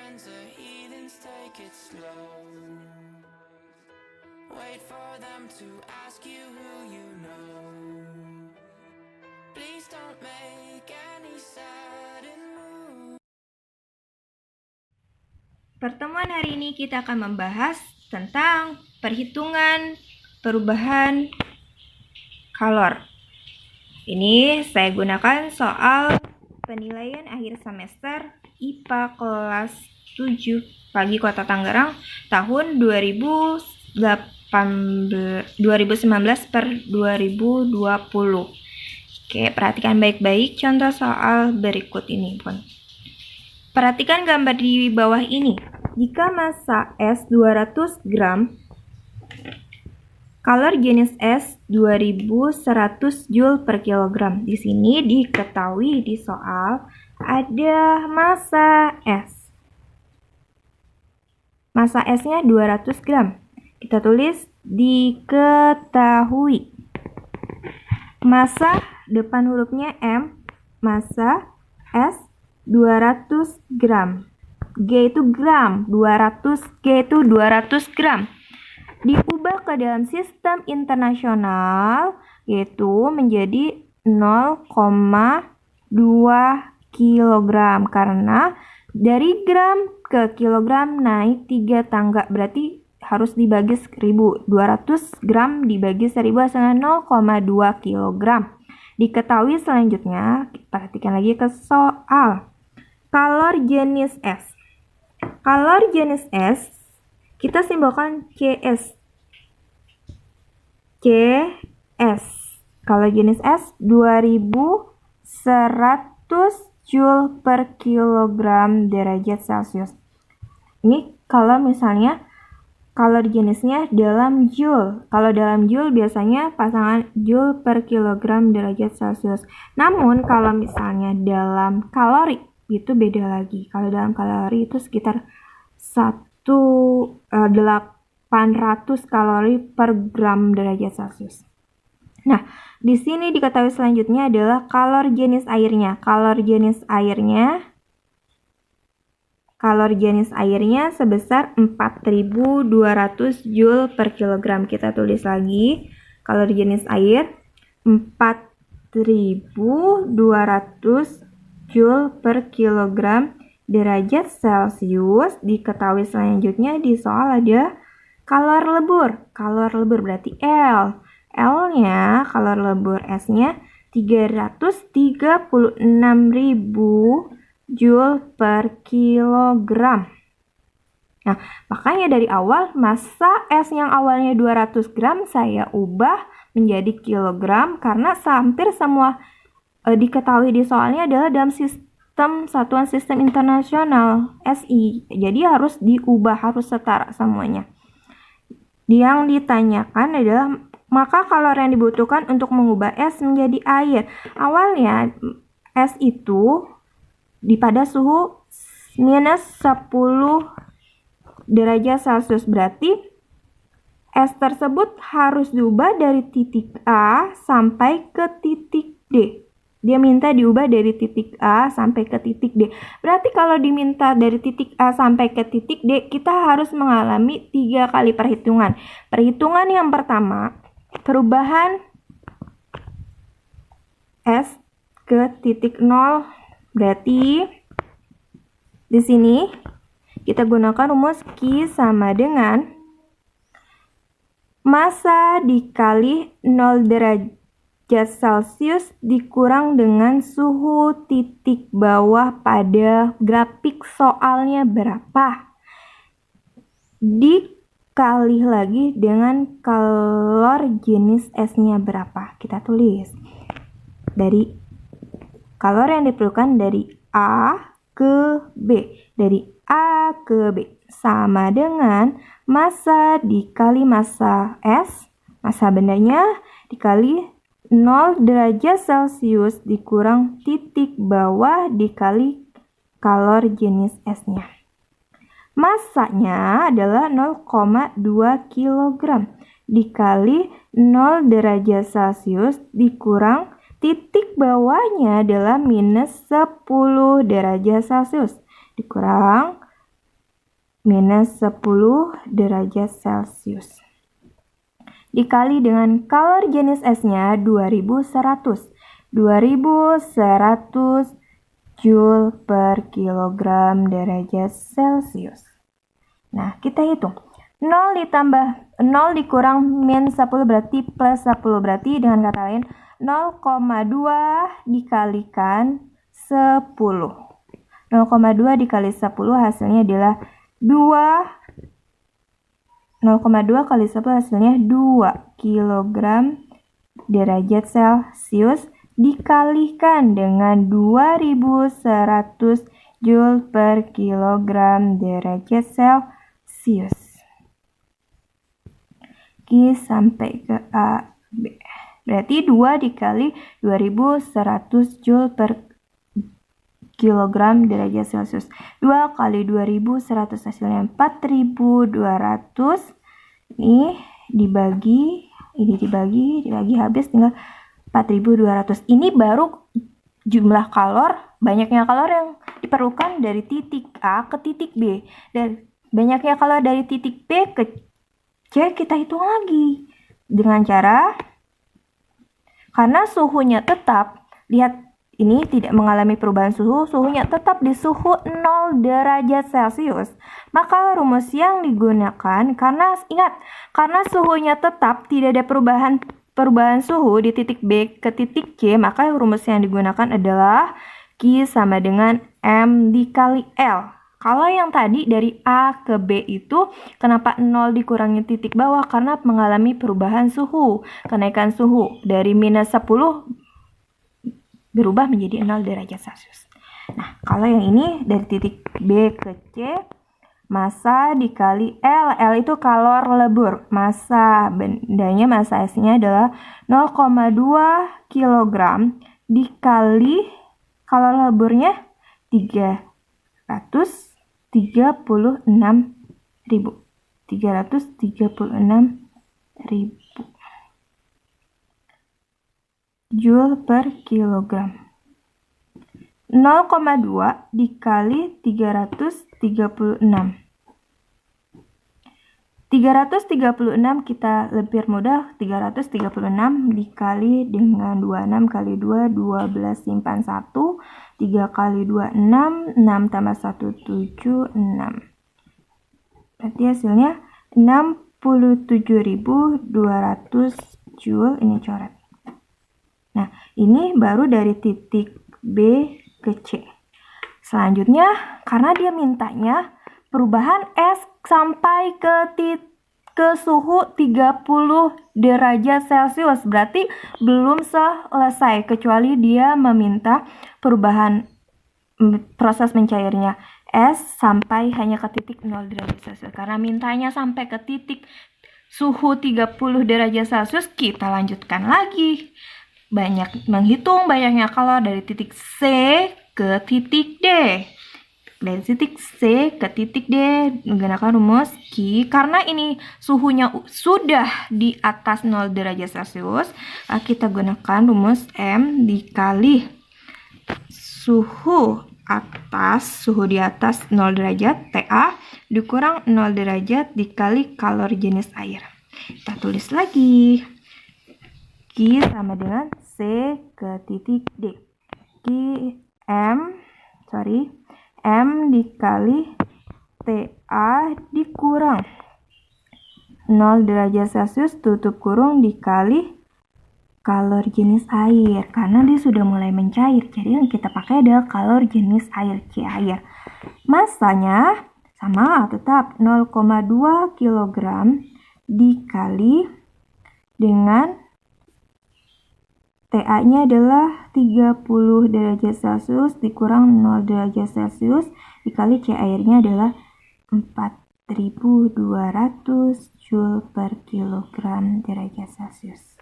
friends are heathens, take it slow. Wait for them to ask you who you know. Please don't make any sudden move. Pertemuan hari ini kita akan membahas tentang perhitungan perubahan kalor. Ini saya gunakan soal penilaian akhir semester IPA kelas 7 Pagi Kota Tangerang tahun 2019 per 2020. Oke, perhatikan baik-baik contoh soal berikut ini, Bun. Perhatikan gambar di bawah ini. Jika massa S 200 gram, kalor jenis S 2100 Joule per kilogram. Di sini diketahui di soal ada massa S. Massa S-nya 200 gram. Kita tulis diketahui. Massa depan hurufnya M, massa S 200 gram. G itu gram, 200 G itu 200 gram. Diubah ke dalam sistem internasional yaitu menjadi 0,2 kilogram karena dari gram ke kilogram naik 3 tangga, berarti harus dibagi 1000. 200 gram dibagi 1000 hasilnya 0,2 kilogram. Diketahui selanjutnya, perhatikan lagi ke soal. Kalor jenis S. Kalor jenis S kita simbolkan CS. CS. Kalor jenis S 2100 Joule per kilogram derajat Celcius. Ini kalau misalnya kalor jenisnya dalam Joule. Kalau dalam Joule biasanya pasangan Joule per kilogram derajat Celcius. Namun kalau misalnya dalam kalori itu beda lagi. Kalau dalam kalori itu sekitar 800 kalori per gram derajat Celcius. Nah, di sini diketahui selanjutnya adalah kalor jenis airnya. Kalor jenis airnya sebesar 4200 Joule per kilogram. Kita tulis lagi kalor jenis air 4200 Joule per kilogram derajat Celcius. Diketahui selanjutnya di soal ada kalor lebur. Kalor lebur berarti L. L-nya kalor lebur S-nya 336.000 Joule per kilogram. Nah, makanya dari awal massa S yang awalnya 200 gram saya ubah menjadi kilogram karena hampir semua diketahui di soalnya adalah dalam sistem satuan sistem internasional SI. Jadi harus diubah, harus setara semuanya. Yang ditanyakan adalah maka kalor yang dibutuhkan untuk mengubah S menjadi air. Awalnya S itu pada suhu minus 10 derajat Celcius. Berarti S tersebut harus diubah dari titik A sampai ke titik D. Dia minta diubah dari titik A sampai ke titik D. Berarti kalau diminta dari titik A sampai ke titik D, kita harus mengalami 3 kali perhitungan. Perhitungan yang pertama, perubahan S ke titik 0. Berarti di sini kita gunakan rumus Q sama dengan massa dikali 0 derajat Celcius dikurang dengan suhu titik bawah pada grafik soalnya berapa. Dikali lagi dengan kalor jenis S-nya berapa. Kita tulis. Dari kalor yang diperlukan dari A ke B. Dari A ke B sama dengan massa dikali massa S. Massa bendanya dikali 0 derajat Celcius dikurang titik bawah dikali kalor jenis S-nya. Massanya adalah 0,2 kg dikali 0 derajat Celcius dikurang titik bawahnya adalah minus 10 derajat Celcius dikurang minus 10 derajat Celcius. Dikali dengan kalor jenis S-nya 2100. 2100 Joule per kilogram derajat Celcius. Nah, kita hitung. 0 ditambah 0 dikurang min 10 berarti plus 10. Berarti dengan kata lain 0,2 dikalikan 10. 0,2 dikali 10 hasilnya adalah 2. 0,2 kali 10 hasilnya 2 kilogram derajat Celcius dikalikan dengan 2100 Joule per kilogram derajat Celcius. Oke, sampai ke A, B. Berarti 2 dikali 2100 Joule per kilogram derajat Celcius. 2 kali 2100 hasilnya 4200. Ini dibagi habis tinggal 4200. Ini baru jumlah kalor, banyaknya kalor yang diperlukan dari titik A ke titik B. Dan banyaknya kalor dari titik B ke C kita hitung lagi dengan cara, karena suhunya tetap, lihat ini tidak mengalami perubahan suhu, suhunya tetap di suhu 0 derajat Celcius. Maka rumus yang digunakan, karena ingat, karena suhunya tetap, tidak ada perubahan suhu di titik B ke titik C, maka rumus yang digunakan adalah Q sama dengan M dikali L. Kalau yang tadi dari A ke B itu, kenapa 0 dikurangi titik bawah? Karena mengalami perubahan suhu, kenaikan suhu dari minus 10 berubah menjadi 0 derajat Celcius. Nah, kalau yang ini dari titik B ke C, massa dikali L. L itu kalor lebur. Massa bendanya, massa S-nya adalah 0,2 kg dikali kalor leburnya 336.000. Joule per kilogram. 0,2 dikali 336. 336 kita lebih mudah, 336 dikali dengan 26 kali 2, 12 simpan 1, 3 kali 2, 6, 6 tambah 1, 7, 6. Berarti hasilnya 67.200 Joule, ini coret. Nah, ini baru dari titik B ke C. Selanjutnya, karena dia mintanya perubahan S sampai ke suhu 30 derajat Celcius, berarti belum selesai, kecuali dia meminta perubahan proses mencairnya S sampai hanya ke titik 0 derajat Celcius. Karena mintanya sampai ke titik suhu 30 derajat Celcius, kita lanjutkan lagi. Menghitung banyaknya kalor dari titik C ke titik D. Dari titik C ke titik D menggunakan rumus Q. Karena ini suhunya sudah di atas 0 derajat Celcius, kita gunakan rumus M dikali suhu di atas 0 derajat TA dikurang 0 derajat dikali kalor jenis air. Kita tulis lagi. Q sama dengan C ke titik D. M dikali TA dikurang 0 derajat Celcius tutup kurung dikali kalor jenis air. Karena dia sudah mulai mencair, jadi yang kita pakai adalah kalor jenis air, C air. Massanya sama, tetap 0,2 kg dikali dengan TA-nya adalah 30 derajat Celcius dikurang 0 derajat Celcius dikali C airnya adalah 4200 Joule per kilogram derajat Celcius.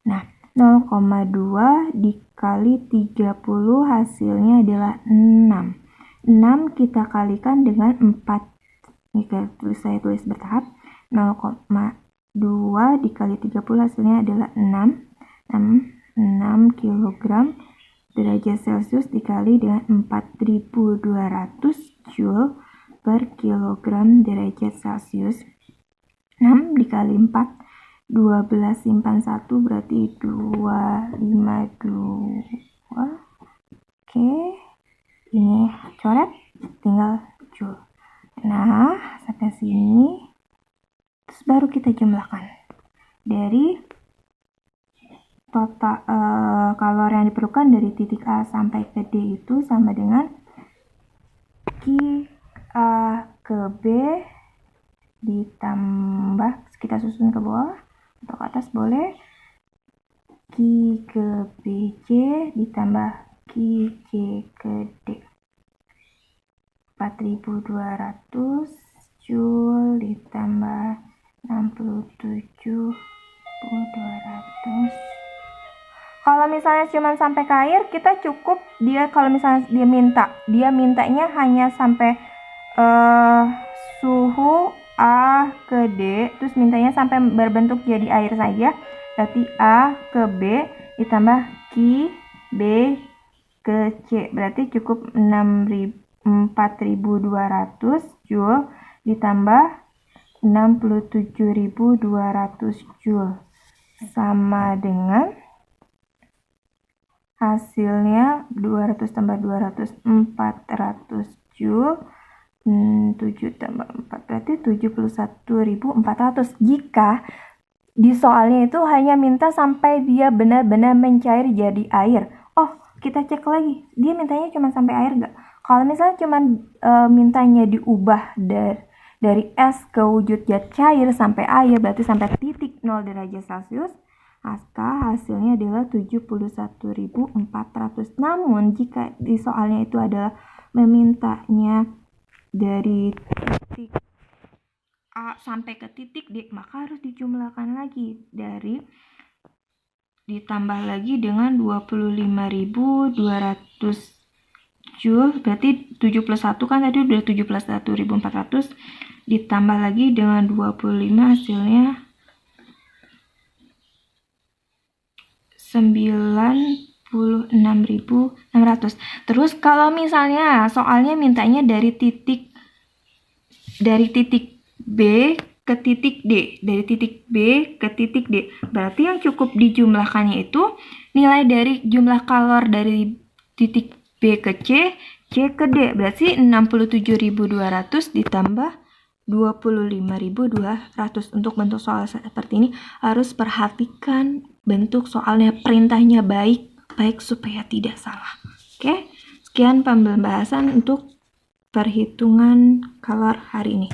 Nah, 0,2 dikali 30 hasilnya adalah 6. 6 kita kalikan dengan 4. Ini saya tulis bertahap. 0,2 dikali 30 hasilnya adalah 6 kg derajat Celcius dikali dengan 4200 Joule per kilogram derajat Celcius. 6 dikali 4, 12 simpan 1 berarti 252. Oke, ini coret, tinggal Joule. Nah, sampai sini. Terus baru kita jumlahkan. Dari total kalori yang diperlukan dari titik A sampai ke D itu sama dengan Q A ke B ditambah, kita susun ke bawah atau ke atas boleh, Q ke BC ditambah QC ke D. 4200 Joule ditambah 67.200. Kalau misalnya cuma sampai ke air, kita cukup dia kalau misalnya dia mintanya hanya sampai suhu A ke D, terus mintanya sampai berbentuk jadi air saja. Berarti A ke B ditambah Q B ke C, berarti cukup 4.200 Joule ditambah 67.200 Joule sama dengan hasilnya 200 tambah 200 400 Joule, 7 tambah 4 berarti 71.400. Jika di soalnya itu hanya minta sampai dia benar-benar mencair jadi air. Oh, kita cek lagi, dia mintanya cuma sampai air nggak? Kalau misalnya cuma mintanya diubah dari es ke wujud zat cair sampai air, berarti sampai titik 0 derajat Celcius, maka hasilnya adalah 71.400. Namun jika di soalnya itu adalah memintanya dari titik A sampai ke titik D, maka harus dijumlahkan lagi ditambah lagi dengan 25.200 Joule, berarti 71 kan tadi udah 71.400 ditambah lagi dengan 25 hasilnya 96.600. Terus kalau misalnya soalnya mintanya dari titik B ke titik D, dari titik B ke titik D, berarti yang cukup dijumlahkannya itu nilai dari jumlah kalor dari titik B ke C ke D, berarti 67.200 ditambah 25.200. Untuk bentuk soal seperti ini harus perhatikan bentuk soalnya, perintahnya baik supaya tidak salah. Oke, sekian pembahasan untuk perhitungan kalor hari ini.